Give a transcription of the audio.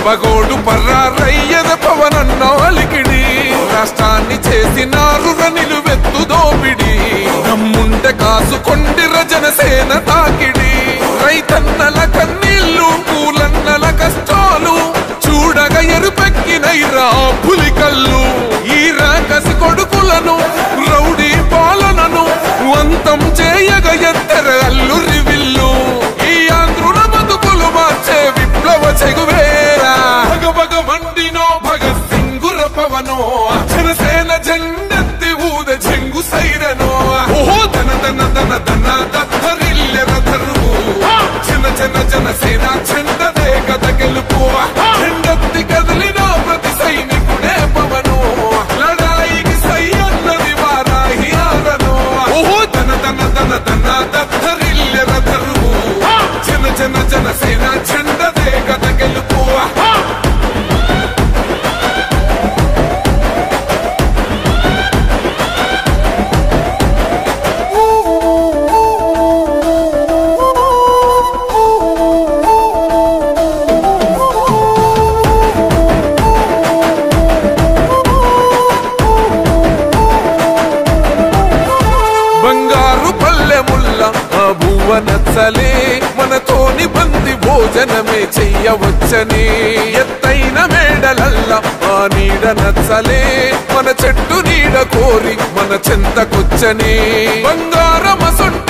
పగోడు పర్రారయ్యద పవనన్నాలికిడి రాష్ట్రాన్ని చేసినారు నిలువెత్తు దోపిడి దమ్ముంటే కాసుకొండిర జనసేన తాకిడి రైతన్నల కన్నీళ్లు కూలన్నల కష్టాలు చూడగా ఎరుపెక్కినైరా పులికల్లు ఈ రాకసి కొడుకులను రౌడీ పాలనను వంతం చేయగ ఎత్తర అల్లురి విల్లు ఈ ఆంధ్రుల బతుకులు మార్చే విప్లవ చెగువేరా భగభగ మండినో భగత్ సింగుర పవనో జనసేన జెండెత్తి ఊద చెంగు సైరనో ఓహో ధన ధన ధన ధన దత్తరిల్లెర ధరువు జన జన జనసేన చెండదే గద గెలుపు చెండెత్తి కదిలినో ప్రతి సైనికుడే పవను లడాయికి సై అన్నది వారాహి ఆరనో ఓహో ధన ధన ధన ధన దత్తరిల్లెర ధరువు జన జన జనసేన చెండదే గద గెలుపు బంగారు పల్లెముల్ల ఆ భువ నచ్చలే మనతోని బంది భోజనమే చెయ్యవచ్చని ఎత్తైన మేడలల్ల ఆ నీడ నచ్చలే మన చెట్టు నీడ కోరి మన చెంతకొచ్చని బంగారమసొంట